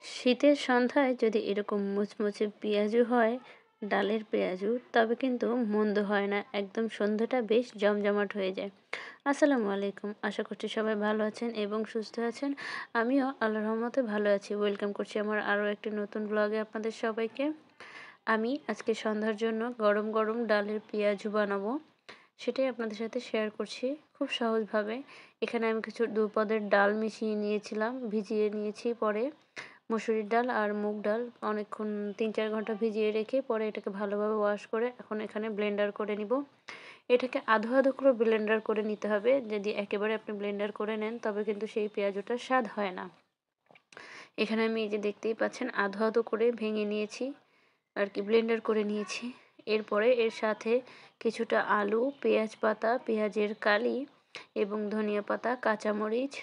শীতের সন্ধ্যায় যদি এরকম মুচমুচে পেঁয়াজু হয়, ডালের পেঁয়াজু, তবে কিন্তু মন্দ হয় না। একদম সন্ধ্যাটা বেশ জমজমাট হয়ে যায়। আসসালামু আলাইকুম। আশা করছি সবাই ভালো আছেন এবং সুস্থ আছেন। আমিও আল্লাহর রহমতে ভালো আছি। ওয়েলকাম করছি আমার আরও একটি নতুন ব্লগে আপনাদের সবাইকে। আমি আজকে সন্ধ্যার জন্য গরম গরম ডালের পেঁয়াজু বানাবো। সেটাই আপনাদের সাথে শেয়ার করছি খুব সহজভাবে। এখানে আমি কিছু দুপদের ডাল মিশিয়ে নিয়েছিলাম, ভিজিয়ে নিয়েছি। পরে মসুরির ডাল আর মুগ ডাল অনেকক্ষণ ৩-৪ ঘন্টা ভিজিয়ে রেখে পরে এটাকে ভালোভাবে ওয়াশ করে এখন এখানে ব্লেন্ডার করে নিব। এটাকে আধো আধো করে ব্লেন্ডার করে নিতে হবে। যদি একেবারে আপনি ব্লেন্ডার করে নেন তবে কিন্তু সেই পেঁয়াজুটার স্বাদ হয় না। এখানে আমি এই যে দেখতেই পাচ্ছেন আধো আধো করে ভেঙে নিয়েছি আর কি, ব্লেন্ডার করে নিয়েছি। এরপরে এর সাথে কিছুটা আলু, পেঁয়াজ পাতা, পেঁয়াজের কালি এবং ধনিয়া পাতা, কাঁচামরিচ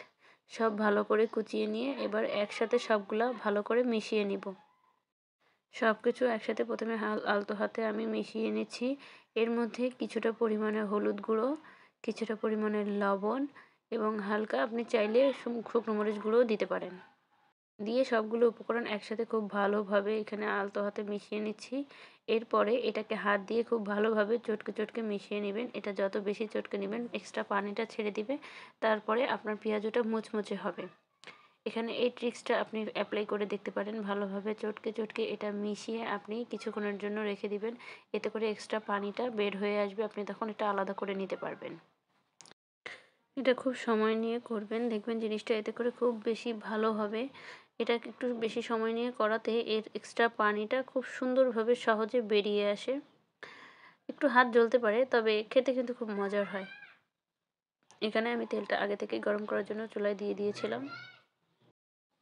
সব ভালো করে কুচিয়ে নিয়ে এবার একসাথে সবগুলা ভালো করে মিশিয়ে নিব। সব কিছু একসাথে প্রথমে আলতো হাতে আমি মিশিয়ে নিচ্ছি। এর মধ্যে কিছুটা পরিমাণে হলুদ গুঁড়ো, কিছুটা পরিমাণে লবণ এবং হালকা আপনি চাইলে শুকনো মরিচ গুঁড়োও দিতে পারেন। দিয়ে সবগুলো উপকরণ একসাথে খুব ভালোভাবে এখানে আলতো হাতে মিশিয়ে নিচ্ছি। এরপরে এটাকে হাত দিয়ে খুব ভালোভাবে চটকে চটকে মিশিয়ে নেবেন। এটা যত বেশি চটকে নেবেন এক্সট্রা পানিটা ছেড়ে দিবে। তারপরে আপনার পেঁয়াজুটা মুচমুচে হবে। এখানে এই ট্রিক্সটা আপনি অ্যাপ্লাই করে দেখতে পারেন। ভালোভাবে চটকে চটকে এটা মিশিয়ে আপনি কিছুক্ষণের জন্য রেখে দিবেন। এতে করে এক্সট্রা পানিটা বের হয়ে আসবে। আপনি তখন এটা আলাদা করে নিতে পারবেন। এটা খুব সময় নিয়ে করবেন, দেখবেন জিনিসটা এতে করে খুব বেশি ভালো হবে। এটা একটু বেশি সময় নিয়ে করাতে এর এক্সট্রা পানিটা খুব সুন্দরভাবে সহজে বেরিয়ে আসে। একটু হাত জ্বলতে পারে, তবে খেতে কিন্তু খুব মজার হয়। এখানে আমি তেলটা আগে থেকে গরম করার জন্য চুলায় দিয়ে দিয়েছিলাম।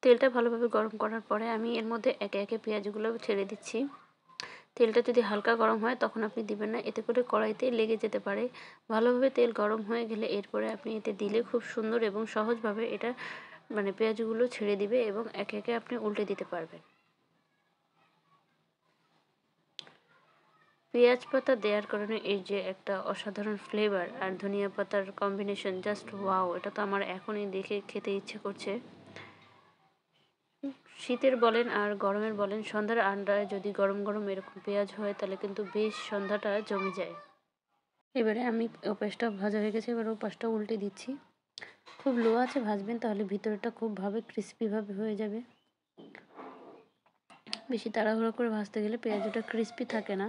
তেলটা ভালোভাবে গরম করার পরে আমি এর মধ্যে একে একে পেঁয়াজগুলো ছেড়ে দিচ্ছি। তেলটা যদি হালকা গরম হয় তখন আপনি দিবেন না, এতে করে কড়াইতে লেগে যেতে পারে। ভালোভাবে তেল গরম হয়ে গেলে এরপরে আপনি এতে দিলে খুব সুন্দর এবং সহজভাবে এটা পেঁয়াজগুলো ছেড়ে দিবে এবং একে একে আপনি উল্টে দিতে পারবেন। পেঁয়াজ পাতা দেওয়ার কারণে এই যে একটা অসাধারণ ফ্লেভার আর ধনিয়া পাতার কম্বিনেশন, জাস্ট ওয়াও! এটা তো আমার এখনই দেখে খেতে ইচ্ছে করছে। শীতের বলেন আর গরমের বলেন, সন্ধ্যার আন্ডায় যদি গরম গরম এরকম পেঁয়াজ হয় তাহলে কিন্তু বেশ সন্ধ্যাটা জমে যায়। এবারে আমি ওপাশটা ভাজা হয়ে গেছে, এবার ওপাশটা উল্টে দিচ্ছি। খুব লো আছে ভাজবেন, তাহলে ভিতরটা খুব ক্রিস্পিভাবে হয়ে যাবে। বেশি তাড়াহুড়ো করে ভাজতে গেলে পেঁয়াজটা ক্রিস্পি থাকে না।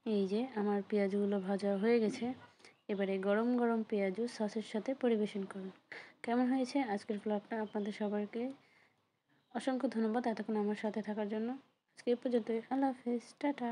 এই যে আমার পেঁয়াজগুলো ভাজা হয়ে গেছে। এবারে গরম গরম পেঁয়াজু সসের সাথে পরিবেশন করুন। কেমন হয়েছে আজকের ব্লগটা? আপনাদের সবাইকে অসংখ্য ধন্যবাদ এতক্ষণ আমার সাথে থাকার জন্য। আজকে এই পর্যন্তই। আল্লাহ হাফেজ, টাটা।